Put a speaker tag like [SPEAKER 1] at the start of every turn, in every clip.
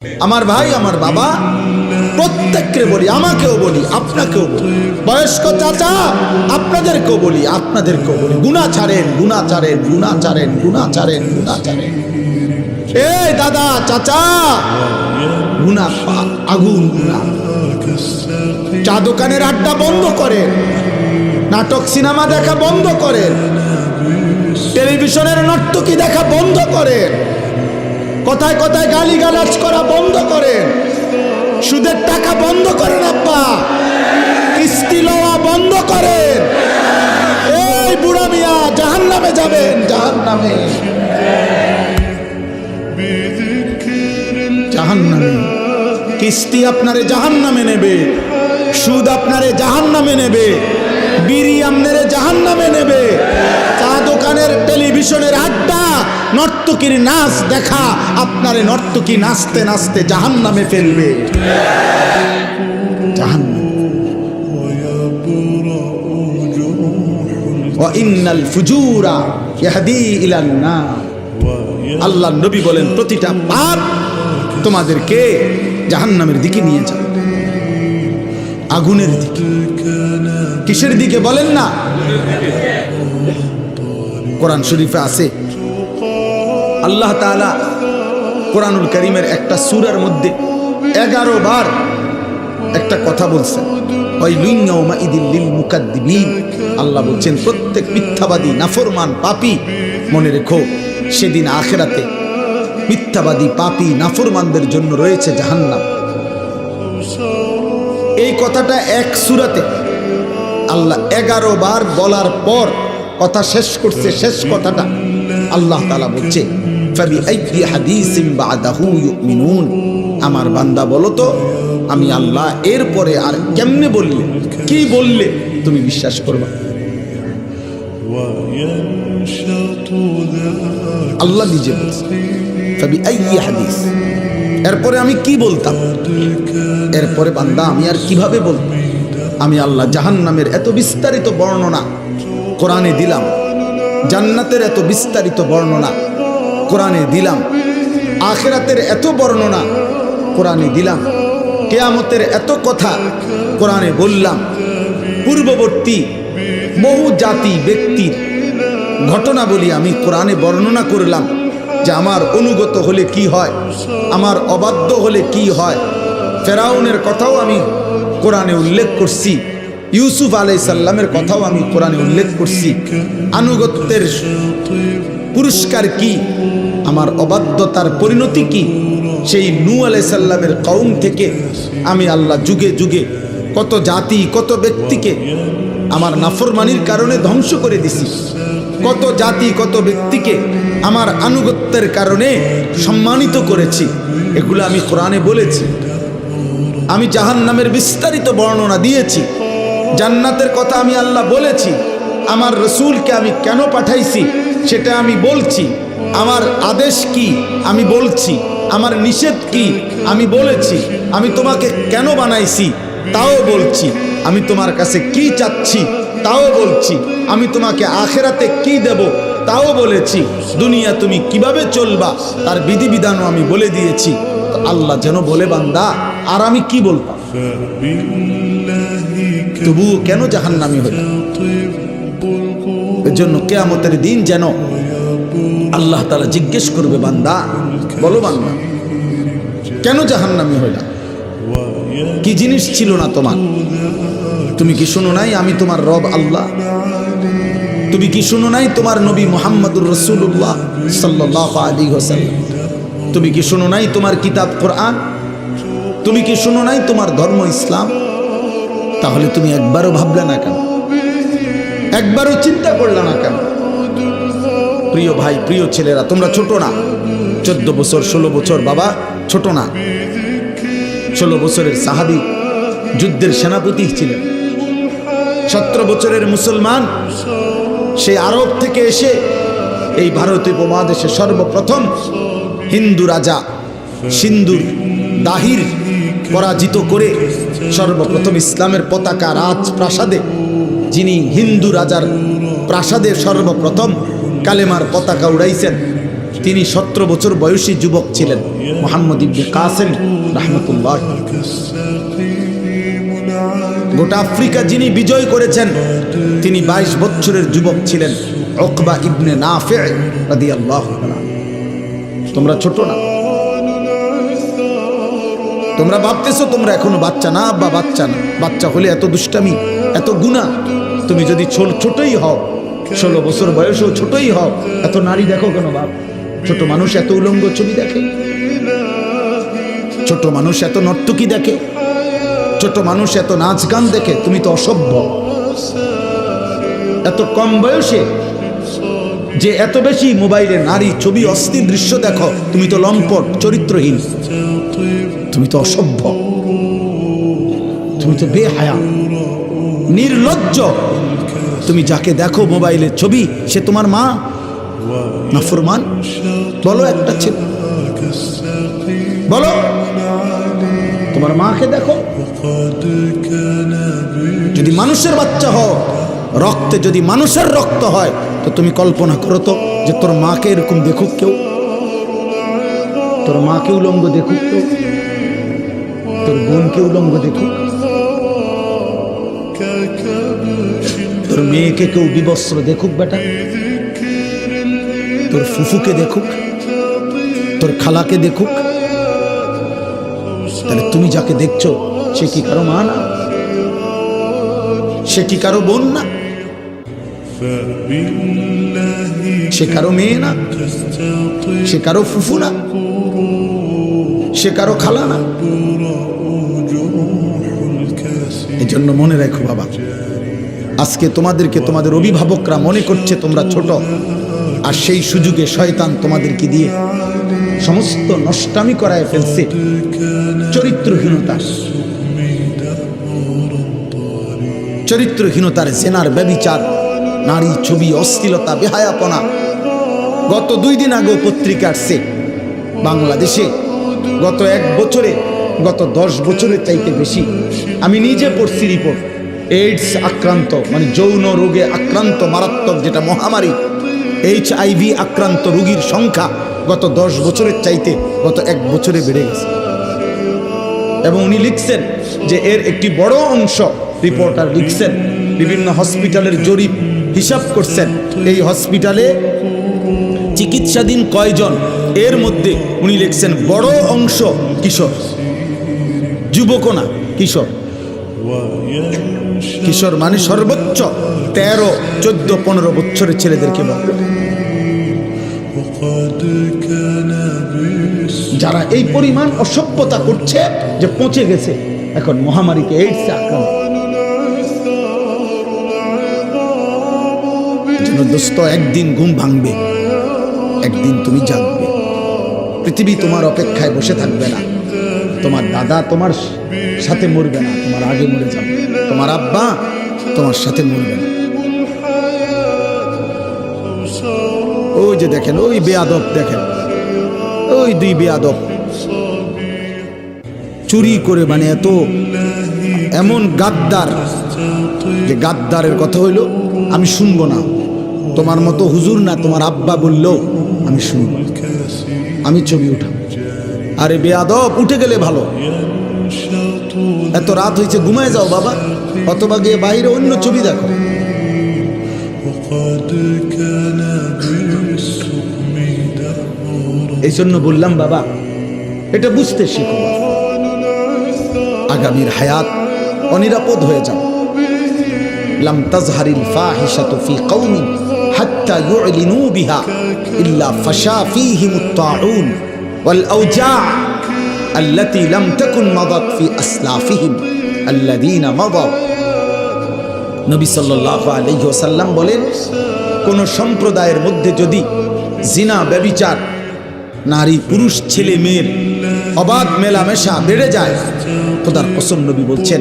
[SPEAKER 1] আমার ভাই আমার বাবা প্রত্যেককে বলি, আমাকেও বলি, আপনাকেও বলি, বয়স্ক চাচা আপনাদেরকেও বলি, আপনাদেরকেও বলি, গুনাহ ছাড়েন, গুনাহ ছাড়েন, গুনাহ ছাড়েন, গুনাহ ছাড়েন, গুনাহ ছাড়েন। এই দাদা চাচা, গুনাহ আগুন, গুনাহ। চা দোকানের আড্ডা বন্ধ করেন, নাটক সিনেমা দেখা বন্ধ করেন, টেলিভিশনের নর্তকী দেখা বন্ধ করেন, কথায় কথায় গালিগালাজ করা বন্ধ করেন, সুদের টাকা বন্ধ করেন, আব্বা কিস্তি লওয়া বন্ধ করেন। এই বুড়া মিয়া জাহান্নামে যাবেন, জাহান্নামে, জাহান্নামে। কিস্তি আপনারে জাহান্নামে নেবে, সুদ আপনারে জাহান্নামে নেবে, বিড়ি আপনারে জাহান্নামে নেবে, চা দোকানের টেলিভিশনের আড্ডা, নর্তকীর নাচ দেখা আপনারে নর্তকী নাচতে নাচতে জাহান্নামে ফেলবে, জাহান্নাম। ওয়া ইন্নাল ফুজুরা ইয়াহদি ইলান নার। আল্লাহর নবী বলেন প্রতিটা পাপ তোমাদেরকে জাহান্নামের দিকে নিয়ে যাবে, আগুনের দিকে। কিসের দিকে বলেন না? কোরআন শরীফে আছে, আল্লাহ তাআলা কোরআনুল কারীমের একটা সূরার মধ্যে 11 বার একটা কথা বলছেন, ওয়াইলুন ইয়াউমাইদিল লিল মুকাদ্দিবিন। আল্লাহ বলছেন প্রত্যেক মিথ্যাবাদী, নাফরমান, পাপী, মনে রেখো সেদিন আখিরাতে মিথ্যাবাদী, পাপী, নাফরমানদের জন্য রয়েছে জাহান্নাম। এই কথাটা এক সূরাতে আল্লাহ 11 বার বলার পর কথা শেষ করছে, শেষ কথাটা আল্লাহ তাআলা বলছে ফাবিআইয়ি হাদিসিন বা'দাহু ইউমিনুন। আমার বান্দা বলো তো আমি আল্লাহ এরপরে আর কেমনে বললে, কি বললে তুমি বিশ্বাস করবা? আল্লাহ নিজে বলছে ফাবিআইয়ি হাদিস, এরপরে আমি কি বলতাম, এরপরে বান্দা আমি আর কিভাবে বলতাম? আমি আল্লাহ জাহান্নামের এত বিস্তারিত বর্ণনা কোরআনে দিলাম, জান্নাতের এত বিস্তারিত বর্ণনা কোরআনে দিলাম, আখিরাতের এত বর্ণনা কোরআনে দিলাম, কিয়ামতের এত কথা কোরআনে বললাম, পূর্ববর্তী বহু জাতি ব্যক্তির ঘটনাবলী আমি কোরআনে বর্ণনা করলাম যে আমার অনুগত হলে কি হয়, আমার অবাধ্য হলে কি হয়। ফেরাউনের কথাও আমি কোরআনে উল্লেখ করছি, ইউসুফ আলাইহিস সালামের কথাও আমি কোরআনে উল্লেখ করছি। আনুগত্যের পুরস্কার কি, আমার অবাধ্যতার পরিণতি কি, সেই নূহ আলাইহিস সালামের কওম থেকে আমি আল্লাহ যুগে যুগে কত জাতি, কত ব্যক্তিকে আমার নাফরমানির কারণে ধ্বংস করে দিছি, কত জাতি, কত ব্যক্তিকে আমার আনুগত্যের কারণে সম্মানিত করেছি। এগুলো আমি কোরআনে বলেছি। আমি জাহান্নামের বিস্তারিত বর্ণনা দিয়েছি, জান্নাতের কথা আমি আল্লাহ বলেছি, আমার রসুলকে আমি কেন পাঠাইছি সেটা আমি বলছি, আমার আদেশ কি আমি বলছি, আমার নিষেধ কি আমি বলেছি, আমি তোমাকে কেন বানাইছি তাও বলছি, আমি তোমার কাছে কি চাচ্ছি তাও বলছি, আমি তোমাকে আখিরাতে কি দেব তাও বলেছি, দুনিয়া তুমি কিভাবে চলবা তার বিধিবিধানও আমি বলে দিয়েছি। আল্লাহ যেন বলে বান্দা আর আমি কি বলতাম, তবুও কেন জাহান্নামী হইলাম? এর জন্য কিয়ামতের দিন যেন আল্লাহ তাআলা জিজ্ঞেস করবে, বান্দা বলো বান্দা কেন জাহান্নামী হইলাম, কি জিনিস ছিল না তোমার? তুমি কি শুনো নাই আমি তোমার রব আল্লাহ? তুমি কি শুনো নাই তোমার নবী মুহাম্মদুর রাসূলুল্লাহ সাল্লাল্লাহু আলাইহি ওয়াসাল্লাম? তুমি কি শুনো নাই তোমার কিতাব কোরআন? তুমি কি শুনো নাই তোমার ধর্ম ইসলাম? তাহলে তুমি একবারও ভাবলে না কেন, একবারও চিন্তা করলে না কেন? প্রিয় ভাই, প্রিয় ছেলেরা, তোমরা ছোট না, 14 বছর 16 বছর বাবা ছোট না। 16 বছরের সাহাবী যুদ্ধের সেনাপতি ছিলেন, 17 বছরের মুসলমান, সেই আরব থেকে এসে এই ভারতীয় উপমহাদেশে সর্বপ্রথম হিন্দু রাজা সিন্ধুর দাহির পরাজিত করে সর্বপ্রথম ইসলামের পতাকা রাজপ্রাসাদে, যিনি হিন্দু রাজার প্রাসাদে সর্বপ্রথম কালেমার পতাকা উড়াইছেন, তিনি 17 বছর বয়সী যুবক ছিলেন, মুহাম্মদ ইবনে কাসেম রাহমাতুল্লাহ। গোটা আফ্রিকা যিনি বিজয় করেছেন তিনি 22 বছরের যুবক ছিলেন, উকবা ইবনে নাফি রাদিয়াল্লাহু তাআলা। তোমরা ছোট না, তোমরা ভাবতেছো তোমরা এখনো বাচ্চা না, বা বাচ্চা না, বাচ্চা হলে এত দুষ্টামি এত গুনাহ। তুমি যদি ছোটই হও, 16 বছর বয়সেও ছোটই হও, এত নারী দেখো কেন বাপ? ছোট মানুষ এত উলঙ্গ ছবি দেখে, ছোট মানুষ এত নর্তকী দেখে, ছোট মানুষ এত নাচ গান দেখে। তুমি তো অসভ্য। এত কম বয়সে যে এত বেশি মোবাইলে নারী ছবি অস্থির দৃশ্য দেখো, তুমি তো লম্পট, চরিত্রহীন, তুমি তো অসভ্য, তুমি তো বেহায়া, নির্লজ্জ। তুমি যাকে দেখো মোবাইলে ছবি, সে তোমার মা না ফরমান? বলো একটা ছেলে, বলো তোমার মাকে দেখো। যদি মানুষের বাচ্চা হও, রক্তে যদি মানুষের রক্ত হয়, তো তুমি কল্পনা করো তো যে তোর মাকে এরকম দেখুক কেউ, তোর মাকে উলঙ্গ দেখুক কেউ, তোর বোনকে উলঙ্গ দেখুক, তোর মেয়েকে কেউ বিবস্ত্র দেখুক বেটা, তোর ফুফুকে দেখুক, তোর খালাকে দেখুক। তাহলে তুমি যাকে দেখছো সে কি কারো মা না? সে কি কারো বোন না? সে কারো মেয়ে না? সে কারো ফুফু না? সে কারো খালা না? এই জন্য মনে রাখো বাবা, আজকে তোমাদেরকে তোমাদের অভিভাবকরা মনে করছে তোমরা ছোট, আর সেই সুযোগে শয়তান তোমাদেরকে দিয়ে সমস্ত নষ্টামি করায় ফেলছে। চরিত্রহীনতার জেনার, ব্যভিচার, নারী ছবি, অশ্লীলতা, বেহায়াপনা। গত 2 দিন আগে পত্রিকা আসছে বাংলাদেশে গত 1 বছরে, গত 10 বছরের চাইতে বেশি, আমি নিজে পড়ছি রিপোর্ট, এইডস আক্রান্ত, মানে যৌন রোগে আক্রান্ত মারাত্মক যেটা মহামারী, HIV আক্রান্ত রোগীর সংখ্যা গত 10 বছরের চাইতে গত 1 বছরে বেড়ে গেছে। এবং উনি লিখছেন যে এর একটি বড় অংশ, রিপোর্টার লিখছেন, বিভিন্ন হসপিটালের জরিপ হিসাব করছেন, এই হসপিটালে চিকিৎসাধীন কয়জন, এর মধ্যে উনি লিখছেন বড় অংশ কিশোর, যুবক না, কিশোর। কিশোর মানে সর্বোচ্চ 13, 14, 15 বছরের ছেলেদেরকে বলে, যারা এই পরিমাণ অসভ্যতা করছে যে পৌঁছে গেছে এখন মহামারীতে, এইডস আক্রান্ত। দোস্ত, একদিন ঘুম ভাঙবে, একদিন তুমি জাগবে। পৃথিবী তোমার অপেক্ষায় বসে থাকবে না। তোমার দাদা তোমার সাথে মরবে না, তোমার আগে মরে যাবে। তোমার আব্বা তোমার সাথে মরবে না। ওই যে দেখেন, ওই বেয়াদব দেখেন, ওই 2 বেয়াদব চুরি করে, মানে এত এমন গাদ্দার, যে গাদ্দারের কথা হইল আমি শুনবো না। তোমার মতো হুজুর না, তোমার আব্বা বললেও আমি শুনবো, আমি ছবি উঠাবো। আরে বেয়াদব, উঠে গেলে ভালো। এত রাত হয়েছে, ঘুমায় যাও বাবা, অথবা গিয়ে বাইরে অন্য ছবি দেখো। এই জন্য বললাম বাবা, এটা বুঝতে শিখো। আগামীর হায়াত অনিরাপদ হয়ে যাও। লাম তাজহারিল ফাহিশাতু ফি কওমিন হাত্তা ইউলিনু বিহা ইল্লা ফাশা ফীহিমুত তাউন ওয়াল আওজা আল্লাতী লাম তাকুন মাদাত ফি আসলাফিহিম আল্লাযীনা মাদাউ। নবী সাল্লাল্লাহু আলাইহি ওয়াসাল্লাম বলেন, কোন সম্প্রদায়ের মধ্যে যদি জিনা, ব্যভিচার, নারী পুরুষ ছেলে মেয়ের অবাধ মেলামেশা বেড়ে যায়, খোদার কসম নবী বলছেন,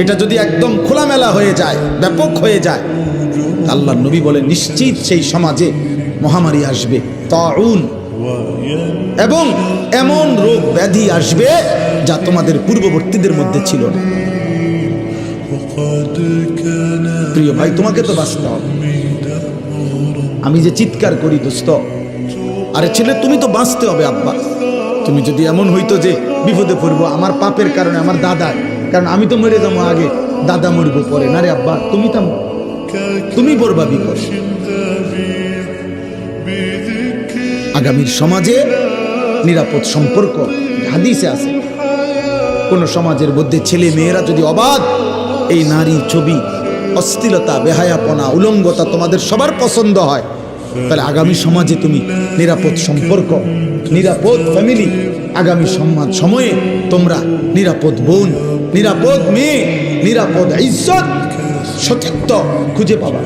[SPEAKER 1] এটা যদি একদম খোলামেলা হয়ে যায়, ব্যাপক হয়ে যায়, আল্লাহর নবী বলেন নিশ্চিত সেই সমাজে মহামারী আসবে, তাউন, এবং এমন রোগ ব্যাধি আসবে যা তোমাদের পূর্ববর্তীদের মধ্যে ছিল না। প্রিয় ভাই, তোমাকে তো বাঁচতে হবে। আমি যে চিৎকার করি দোস্ত, আরে ছেলে, তুমি তো বাঁচতে হবে আব্বা। তুমি যদি এমন হইতো যে বিপদে পড়বো আমার পাপের কারণে, আমার দাদা, কারণ আমি তো মরে যাবো আগে, দাদা মরবো পরে, না রে আব্বা, তুমি পড়বা বিপদ। আগামীর সমাজে নিরাপদ সম্পর্ক হাদিসে আছে, কোন সমাজের মধ্যে ছেলে মেয়েরা যদি অবাধ এই নারী ছবি, অশ্লীলতা, বেহায়াপনা, উলঙ্গতা তোমাদের সবার পছন্দ হয়, তাহলে আগামী সমাজে তুমি নিরাপদ সম্পর্ক, নিরাপদ ফ্যামিলি, আগামী সময়ে তোমরা নিরাপদ বোন, নিরাপদ মেয়ে, নিরাপদ ইজ্জত, সতীত্ব খুঁজে পাবা।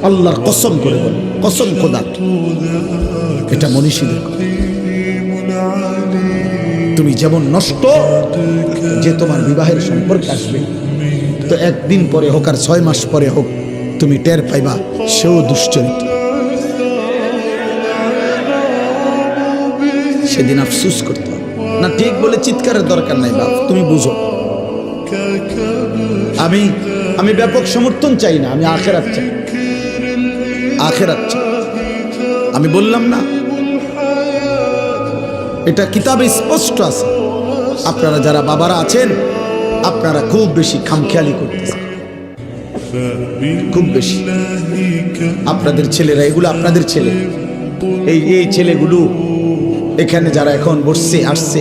[SPEAKER 1] আল্লাহর কসম করে বল, কসম খোদা, এটা মনীষীদের। তুমি যেমন নষ্ট, যে তোমার বিবাহের সম্পর্কে আসবে, তো একদিন পরে হোক আর 6 মাস পরে হোক, তুমি টের পাইবা সেও দুশ্চরিত্র। সেদিন আফসুস করতে হবে না। ঠিক বলে চিৎকারের দরকার নাই বাপ, তুমি বুঝো। আমি ব্যাপক সমর্থন চাই না, আমি আখিরাত চাই, আখিরাত চাই। আমি বললাম না, এটা কিতাবে স্পষ্ট আছে। আপনারা যারা বাবারা আছেন, আপনারা খুব বেশি খামখেয়ালি করতেছেন, খুব বেশি। আপনাদের ছেলেরা, এগুলো আপনাদের ছেলে, এই ছেলেগুলো এখানে যারা এখন বসছে, আসছে,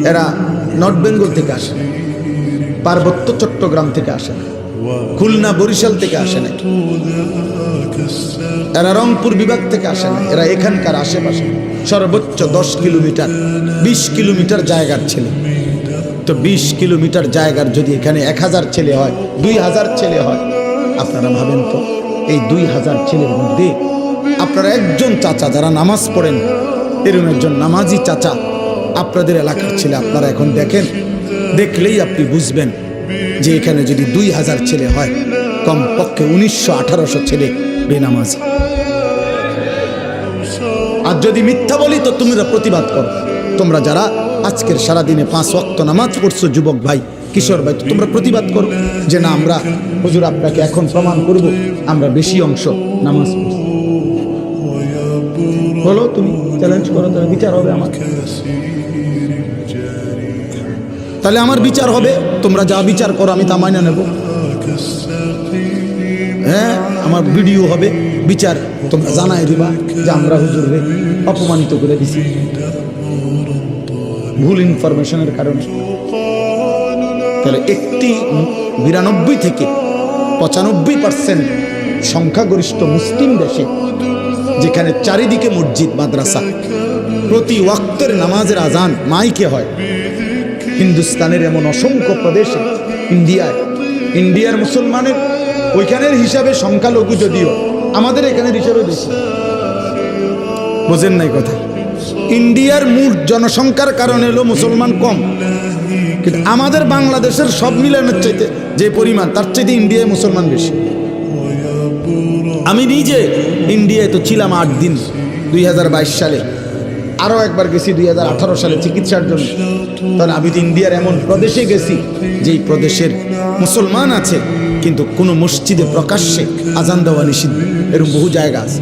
[SPEAKER 1] এরা নর্থ বেঙ্গল থেকে আসে না, পার্বত্য চট্টগ্রাম থেকে আসে না, খুলনা বরিশাল থেকে আসে না, এরা রংপুর বিভাগ থেকে আসে না, এরা এখানকার আশেপাশে সর্বোচ্চ 10 কিলোমিটার 20 কিলোমিটার জায়গার ছেলে। তো 20 কিলোমিটার জায়গার যদি এখানে 1000 ছেলে হয়, 2000 ছেলে হয়, আপনারা ভাবেন তো এই 2000 ছেলের মধ্যে আপনারা একজন চাচা যারা নামাজ পড়েন, এরকম একজন নামাজি চাচা আপনাদের এলাকার ছেলে আপনারা এখন দেখেন, দেখলেই আপনি বুঝবেন যে এখানে যদি 2000 ছেলে হয়, কমপক্ষে 1900-1800 ছেলে বেনামাজি। আর যদি মিথ্যা বলি তো তোমরা প্রতিবাদ করো। তোমরা যারা আজকের সারাদিনে 5 ওয়াক্ত নামাজ পড়ছো, যুবক ভাই, কিশোর ভাই, তোমরা প্রতিবাদ করো যে না, আমরা হুজুর আপনাকে এখন প্রমাণ করব আমরা বেশি অংশ নামাজ পড়ছি। বলো, তুমি চ্যালেঞ্জ করো, তাহলে বিচার হবে আমার, তাহলে আমার বিচার হবে। তোমরা যা বিচার করো আমি তা মাইনা নেব। হ্যাঁ, আমার ভিডিও হবে, বিচার তোমরা জানাই দিবা যে আমরা হুজুররে অপমানিত করে দিছি ভুল ইনফরমেশনের কারণে। তাহলে একটি 92 থেকে 95% সংখ্যাগরিষ্ঠ মুসলিম দেশে, যেখানে চারিদিকে মসজিদ, মাদ্রাসা, প্রতি ওয়াক্তের নামাজের আজান মাইকে হয়, হিন্দুস্তানের এমন অসংখ্য প্রদেশে, ইন্ডিয়ার মুসলমানের ওইখানের হিসাবে সংখ্যালঘু যদিও, আমাদের এখানের হিসাবে বেশি। বোঝেন নাই কথা? ইন্ডিয়ার মোট জনসংখ্যার কারণে হলো মুসলমান কম, কিন্তু আমাদের বাংলাদেশের সব মিলানোর চাইতে যে পরিমাণ, তার চাইতে ইন্ডিয়ায় মুসলমান বেশি। আমি নিজে ইন্ডিয়ায় তো ছিলাম 8 দিন 2022 সালে, আরও একবার গেছি 2018 সালে চিকিৎসার জন্য। তাহলে আমি তো ইন্ডিয়ার এমন প্রদেশে গেছি যেই প্রদেশের মুসলমান আছে, কিন্তু কোনো মসজিদে প্রকাশ্যে আজান দেওয়া নিষিদ্ধ, এরকম বহু জায়গা আছে।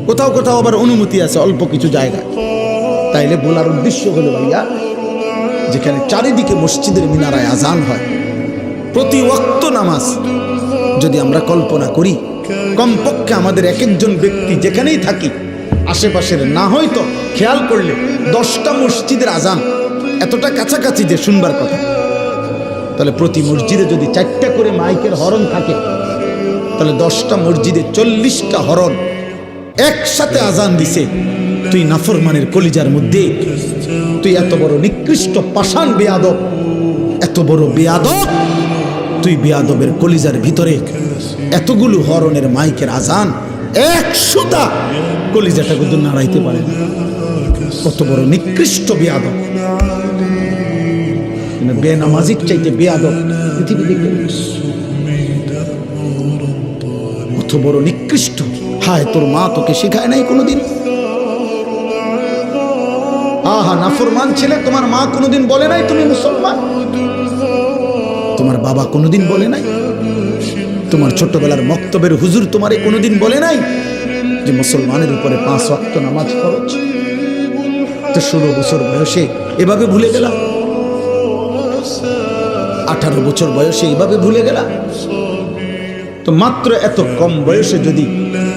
[SPEAKER 1] কোথাও কোথাও আবার অনুমতি আছে অল্প কিছু জায়গায়। তাইলে বলার উদ্দেশ্য হলো ভাইয়া, যেখানে চারিদিকে মসজিদের মিনারায় আজান হয়, প্রতি ওয়াক্ত নামাজ যদি আমরা কল্পনা করি, কমপক্ষে আমাদের এক একজন ব্যক্তি যেখানেই থাকি আশেপাশের, না হয়তো খেয়াল করলে 10টা মসজিদের আজান এতটা কাছাকাছি যে শুনবার কথা। তাহলে প্রতি মসজিদে যদি 4টা করে মাইকের হরন থাকে, তাহলে 10টা মসজিদে 40টা হরন একসাথে আজান দিছে। তুই নাফরমানের কলিজার মধ্যে, তুই এত বড় নিকৃষ্ট পাষাণ বেয়াদব, এত বড় বেয়াদব, তুই বেয়াদবের কলিজার ভিতরে এতগুলো হরনের মাইকের আজান, 100টা কলিজাটা কিন্তু নাড়াইতে পারে না। কত বড় নিকৃষ্ট বেয়াদব, বেনামাজির চাইতে বেয়াদব পৃথিবীতে কেউ নেই। কত বড় নিকৃষ্ট। হায়, তোর মা তোকে শেখায় নাই কোনোদিন? আহা, নাফরমান ছেলে, তোমার মা কোনোদিন বলে নাই তুমি মুসলমান? তোমার বাবা কোনোদিন বলে নাই? তোমার ছোটবেলার মক্তবের হুজুর তোমারে কোনোদিন বলে নাই যে মুসলমানের উপরে 5 ওয়াক্ত নামাজ ফরজ। তো 16 বছর বয়সে এভাবে ভুলে গেলাম, 18 বছর বয়সে এভাবে ভুলে গেলাম। তো মাত্র এত কম বয়সে যদি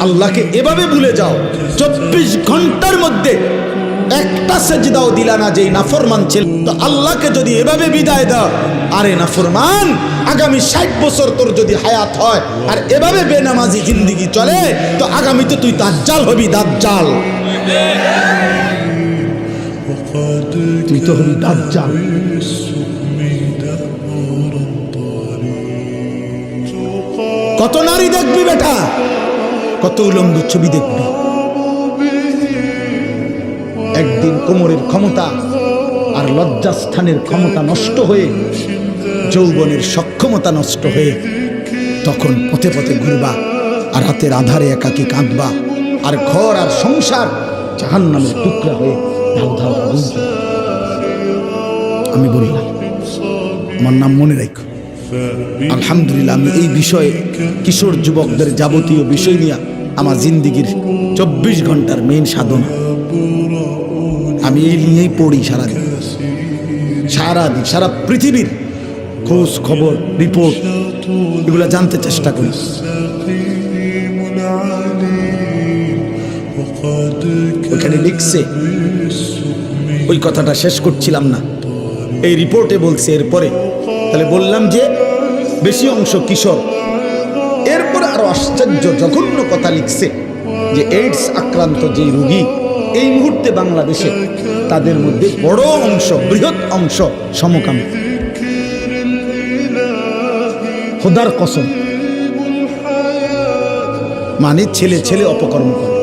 [SPEAKER 1] আল্লাহকে এভাবে ভুলে যাও, 24 ঘন্টার মধ্যে একটা সেজদাও দিলা না যেই নাফরমান ছিল, তো আল্লাহকে যদি এভাবে বিদায় দাও, আরে নাফরমান, আগামী 60 বছর তোর যদি হায়াত হয় আর এভাবে বেনামাজি জিন্দেগি চলে, তো আগামীতে তুই দাজ্জাল হবি, দাজ্জাল। তুই তো হবি দাজ্জাল। কত নারী দেখবি বেটা, কত উলঙ্গ ছবি দেখবি। একদিন কোমরের ক্ষমতা আর লজ্জাস্থানের ক্ষমতা নষ্ট হয়ে, যৌবনের সক্ষমতা নষ্ট হয়ে, তখন পথে পথে ঘুরবা আর রাতের আধারে একাকী কাঁদবা, আর ঘর আর সংসার জাহান্নামের টুকরা হয়ে ধাউ ধাউ জ্বলবে। আমি বললাম, আমার নাম মনে রাখো। আলহামদুলিল্লাহ, আমি এই বিষয়ে কিশোর যুবকদের যাবতীয় বিষয় নিয়ে আমার জিন্দিগির 24 ঘন্টার মেইন সাধনা, আমি এই নিয়েই পড়ি সারাদিন, সারা পৃথিবীর খোঁজ খবর, রিপোর্ট, এগুলো জানতে চেষ্টা করি। ওখানে লিখছে, ওই কথাটা শেষ করছিলাম না, এই রিপোর্টে বলছে এরপরে, তাহলে বললাম যে বেশি অংশ কিশোর। এরপরে আরো আশ্চর্য জঘন্য কথা লিখছে যে এইডস আক্রান্ত যে রোগী এই মুহূর্তে বাংলাদেশে, তাদের মধ্যে বড় অংশ, বৃহৎ অংশ সমকামী। খোদার কসম, মানে ছেলে ছেলে অপকর্ম করে।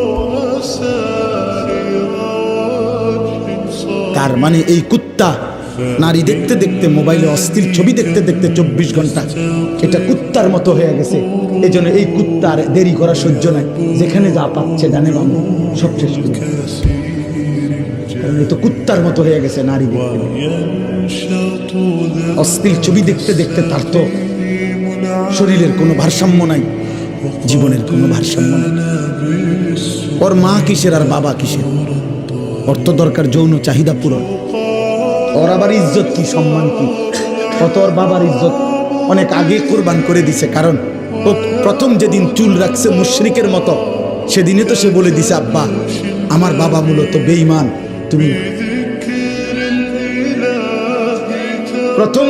[SPEAKER 1] তার মানে এই কুত্তা নারী দেখতে দেখতে, মোবাইলে অস্থির ছবি দেখতে দেখতে 24 ঘন্টা এটা কুত্তার মতো হয়ে গেছে। এই জন্য এই কুত্তার দেরি করা সহ্য নাই, যেখানে যা পাচ্ছে ডানে বামে সব শেষ করে। তো কুত্তার মতো হয়ে গেছে নারী দেখতে, অস্থির ছবি দেখতে দেখতে তার তো শরীরের কোনো ভারসাম্য নাই, জীবনের কোনো ভারসাম্য নাই। ওর মা কিসের আর বাবা কিসের? ওর তো দরকার যৌন চাহিদা পূরণ। ওর আবার ইজ্জত কি, সম্মান কি? কত ওর বাবার ইজ্জত অনেক আগে কোরবান করে দিছে, কারণ ও প্রথম যেদিন চুল রাখছে মুশরিকের মতো, সেদিনে তো সে বলে দিছে, আব্বা আমার বাবা মূলত বেঈমান, তুমি। প্রথম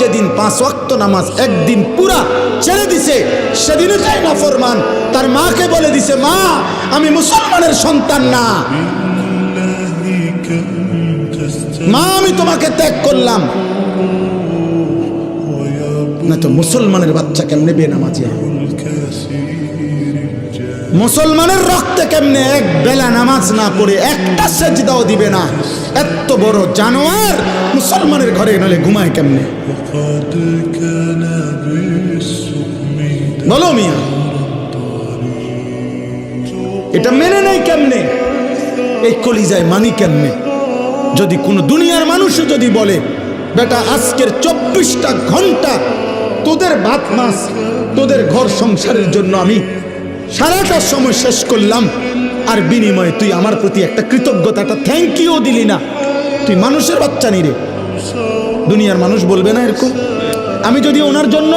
[SPEAKER 1] যেদিন 5 ওয়াক্ত নামাজ একদিন পুরা ছেড়ে দিছে, সেদিনও তাই নাফরমান তার মাকে বলে দিছে, মা আমি মুসলমানের সন্তান না, মা আমি তোমাকে ত্যাগ করলাম। না তো মুসলমানের বাচ্চা কেমনে বেনামাজি? মুসলমানের রক্তে কেমনে এক বেলা নামাজ না পড়ে একটা সেজদাও দিবে না? এত বড় জানোয়ার মুসলমানের ঘরে গেলে ঘুমায় কেমনে? বলো মিয়া, এটা মেনে নেই কেমনে? এই কলিজায় মানি কেমনে? যদি কোনো দুনিয়ার মানুষও যদি বলে, বেটা আজকের 24টা ঘন্টা তোদের ভাত মাছ, তোদের ঘর সংসারের জন্য আমি সারাটা সময় শেষ করলাম, আর বিনিময়ে তুই আমার প্রতি একটা কৃতজ্ঞতাটা থ্যাংক ইউ দিলি না, তুই মানুষের বাচ্চা নি রে। দুনিয়ার মানুষ বলবে না এরকম? আমি যদি ওনার জন্য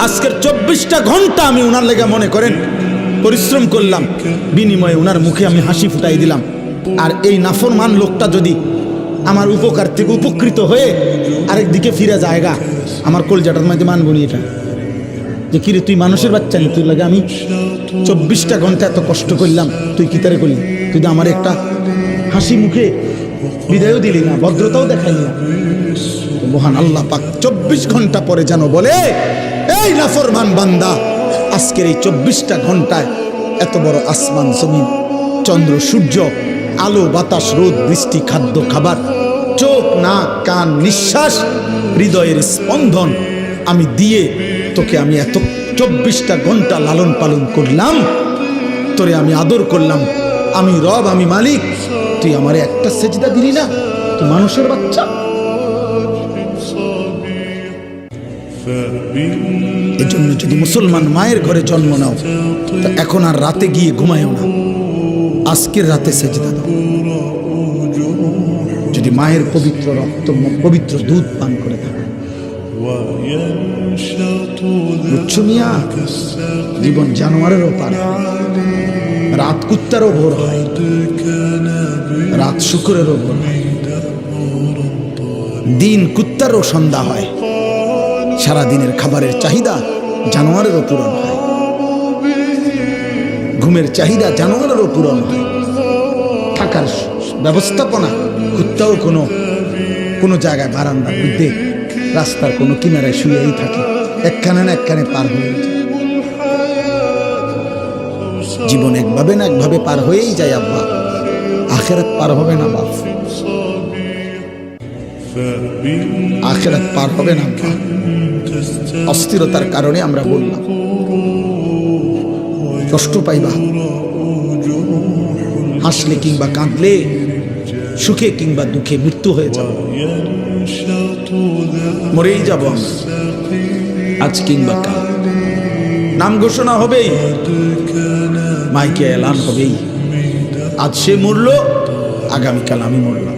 [SPEAKER 1] আজকের 24টা ঘন্টা আমি ওনার লেগে মনে করেন পরিশ্রম করলাম, বিনিময়ে ওনার মুখে আমি হাসি ফুটাই দিলাম, আর এই নাফরমান লোকটা যদি আমার উপকার থেকে উপকৃত হয়ে আরেক দিকে ফিরে যায়গা, আমার কলজাটার মধ্যে মানব নি এটা, যে কিরে তুই মানুষের বাচ্চা নি, তুই লাগে আমি 24টা ঘন্টা এত কষ্ট করলাম, তুই কি তারে করলি? তুই তো আমার একটা হাসি মুখে বিদায়ও দিলি না, ভদ্রতাও দেখাইলি না। মহান আল্লাহ পাক 24 ঘন্টা পরে যেন বলে, এই নাফরমান বান্দা, আজকের এই 24টা ঘন্টায় এত বড় আসমান জমিন, চন্দ্র সূর্য, আলো বাতাস, রোদ বৃষ্টি, খাদ্য খাবার, চোখ নাক কান নিঃশ্বাস, হৃদয়ের স্পন্দন আমি দিয়ে তোকে আমি এত 24টা ঘন্টা লালন পালন করলাম, তোরে আমি আদর করলাম, আমি রব, আমি মালিক, তুই আমারে একটা সেজদা দিলি না? তুই মানুষের বাচ্চা। এজন্য যদি মুসলমান মায়ের ঘরে জন্ম নাও, তো এখন আর রাতে গিয়ে ঘুমায়ও না, আজকের রাতে সেজদা দাও। যদি মায়ের পবিত্র রক্ত, পবিত্র দুধ পান করে থাকো, বুঝছো মিয়া? জীবন জানোয়ারেরও পার, রাত কুত্তারও ভোর হয়, রাত শুকুরেরও ভোর হয়, দিন কুত্তারও সন্ধ্যা হয়, সারাদিনের খাবারের চাহিদা জানোয়ারেরও পূরণ হয়, ঘুমের চাহিদা জানোয়ারেরও পূরণ হয়, থাকার ব্যবস্থাপনা কুত্তাও কোনো জায়গায় বারান্দার মধ্যে রাস্তার কোনো কিনারায় শুয়েই থাকে, একখানে না একখানে পার হয়ে যায়। জীবন একভাবে না একভাবে পার হয়েই যায় আব্বা, আখেরাত পার হবে না বাপ, আখেরাত পার হবে না আব্বা। অস্থিরতার কারণে আমরা বললাম, কষ্ট পাইবা, হাসলে কিংবা কাঁদলে, সুখে কিংবা দুঃখে মৃত্যু হয়ে যাব, মরেই যাব আমরা, আজ কিংবা কাল। নাম ঘোষণা হবেই, মাইকে এলান হবেই, আজ সে মরল, আগামীকাল আমি মরলাম।